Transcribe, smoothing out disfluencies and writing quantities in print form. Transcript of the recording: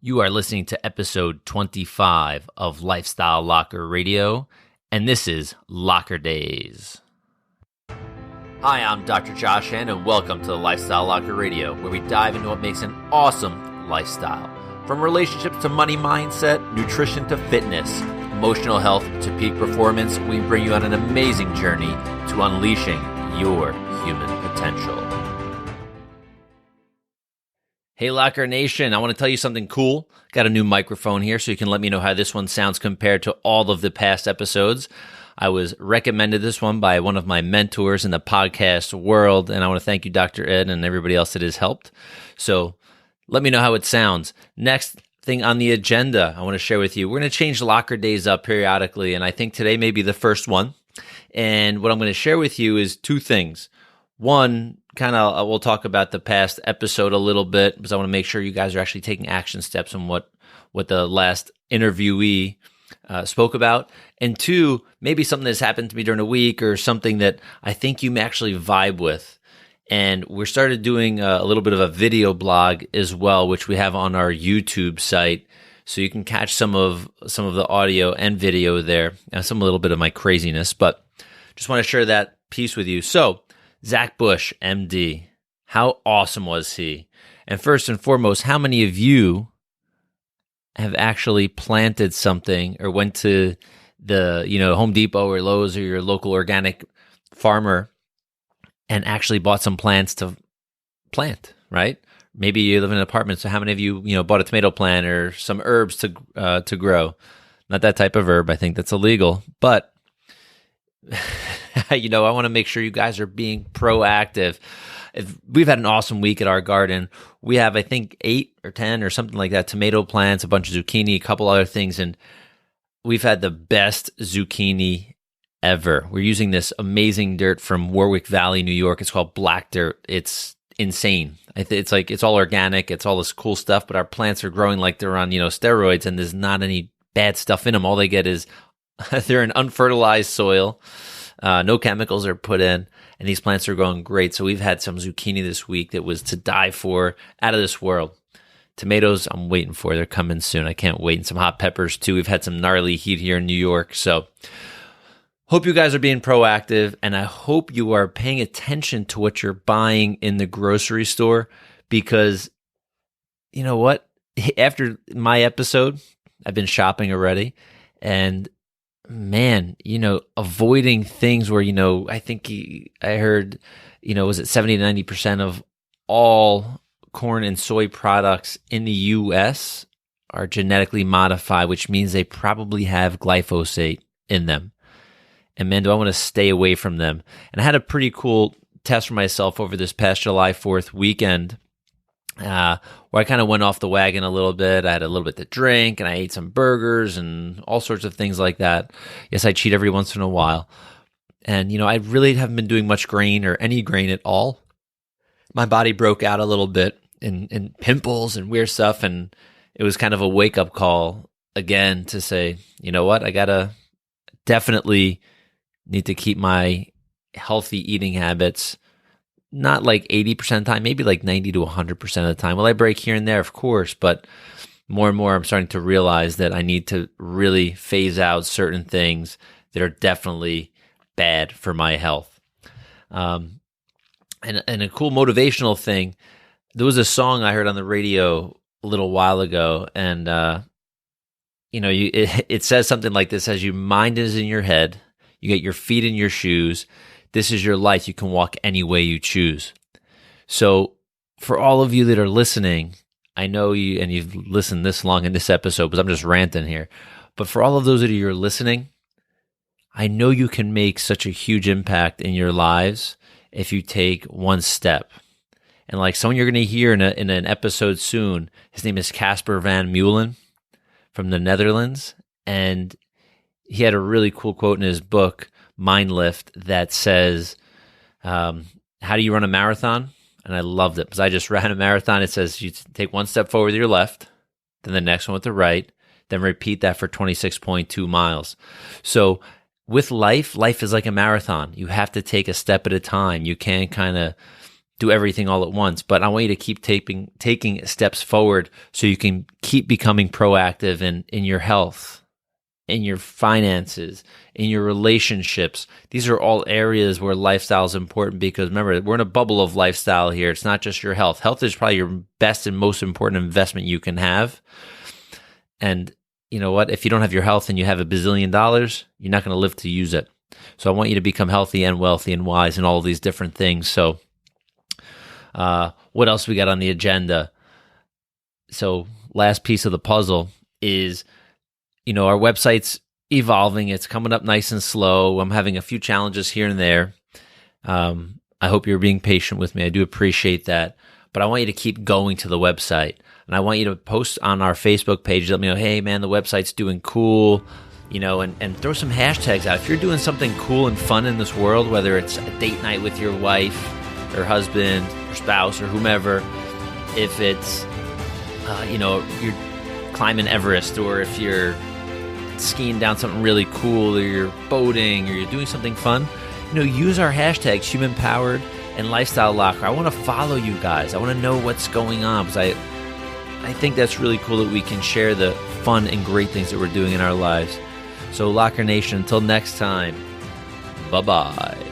You are listening to episode 25 of Lifestyle Locker Radio, and this is Locker Daze. Hi, I'm Dr. Josh Hand, and welcome to the Lifestyle Locker Radio, where we dive into what makes an awesome lifestyle. From relationships to money mindset, nutrition to fitness, emotional health to peak performance, we bring you on an amazing journey to unleashing your human potential. Hey Locker Nation, I want to tell you something cool. Got a new microphone here so you can let me know how this one sounds compared to all of the past episodes. I was recommended this one by one of my mentors in the podcast world, and I want to thank you, Dr. Ed, and everybody else that has helped. So let me know how it sounds. Next thing on the agenda I want to share with you, we're going to change Locker Days up periodically, and I think today may be the first one. And what I'm going to share with you is two things. One, we'll talk about the past episode a little bit because I want to make sure you guys are actually taking action steps on what the last interviewee spoke about. And two, maybe something that's happened to me during the week or something that I think you may actually vibe with. And we started doing a little bit of a video blog as well, which we have on our YouTube site. So you can catch some of the audio and video there, a little bit of my craziness, but just want to share that piece with you. So Zach Bush, MD, how awesome was he? And first and foremost, how many of you have actually planted something or went to the Home Depot or Lowe's or your local organic farmer and actually bought some plants to plant, right? Maybe you live in an apartment, so how many of you bought a tomato plant or some herbs to grow? Not that type of herb. I think that's illegal, but I want to make sure you guys are being proactive. We've had an awesome week at our garden. We have, I think, 8 or 10 or something like that, tomato plants, a bunch of zucchini, a couple other things, and we've had the best zucchini ever. We're using this amazing dirt from Warwick Valley, New York. It's called black dirt. It's insane. It's all organic. It's all this cool stuff, but our plants are growing like they're on, steroids, and there's not any bad stuff in them. All they get is they're in unfertilized soil. No chemicals are put in, and these plants are growing great. So we've had some zucchini this week that was to die for, out of this world. Tomatoes, I'm waiting for. They're coming soon. I can't wait. And some hot peppers, too. We've had some gnarly heat here in New York. So hope you guys are being proactive, and I hope you are paying attention to what you're buying in the grocery store, because you know what? After my episode, I've been shopping already, and man, avoiding things where, I think I heard, was it 70 to 90% of all corn and soy products in the U.S. are genetically modified, which means they probably have glyphosate in them. And man, do I want to stay away from them. And I had a pretty cool test for myself over this past July 4th weekend, where I kind of went off the wagon a little bit. I had a little bit to drink, and I ate some burgers and all sorts of things like that. Yes, I cheat every once in a while. And, I really haven't been doing much grain or any grain at all. My body broke out a little bit in pimples and weird stuff, and it was kind of a wake-up call again to say, you know what, I definitely need to keep my healthy eating habits not like 80% of the time, maybe like 90 to 100% of the time. Will I break here and there? Of course, but more and more I'm starting to realize that I need to really phase out certain things that are definitely bad for my health. And a cool motivational thing, there was a song I heard on the radio a little while ago, and it says something like this: as your mind is in your head, you get your feet in your shoes, this is your life. You can walk any way you choose. So for all of you that are listening, I know you, and you've listened this long in this episode, because I'm just ranting here. But for all of those of you who are listening, I know you can make such a huge impact in your lives if you take one step. And like someone you're going to hear in an episode soon, his name is Casper van Meulen from the Netherlands. And he had a really cool quote in his book, Mind Lift, that says, how do you run a marathon? And I loved it because I just ran a marathon. It says you take one step forward with your left, then the next one with the right, then repeat that for 26.2 miles. So with life is like a marathon. You have to take a step at a time. You can't kind of do everything all at once, but I want you to keep taking steps forward so you can keep becoming proactive in your health, in your finances, in your relationships. These are all areas where lifestyle is important, because remember, we're in a bubble of lifestyle here. It's not just your health. Health is probably your best and most important investment you can have. And you know what? If you don't have your health and you have $1 billion, you're not going to live to use it. So I want you to become healthy and wealthy and wise and all of these different things. So what else we got on the agenda? So last piece of the puzzle is, our website's evolving. It's coming up nice and slow. I'm having a few challenges here and there. I hope you're being patient with me. I do appreciate that. But I want you to keep going to the website. And I want you to post on our Facebook page. Let me know, hey, man, the website's doing cool. And throw some hashtags out. If you're doing something cool and fun in this world, whether it's a date night with your wife or husband or spouse or whomever, if it's, you're climbing Everest, or if you're skiing down something really cool, or you're boating, or you're doing something fun, use our hashtags, Human Powered and Lifestyle Locker. I want to follow you guys. I want to know what's going on, because I think that's really cool that we can share the fun and great things that we're doing in our lives. So Locker Nation, until next time, bye-bye.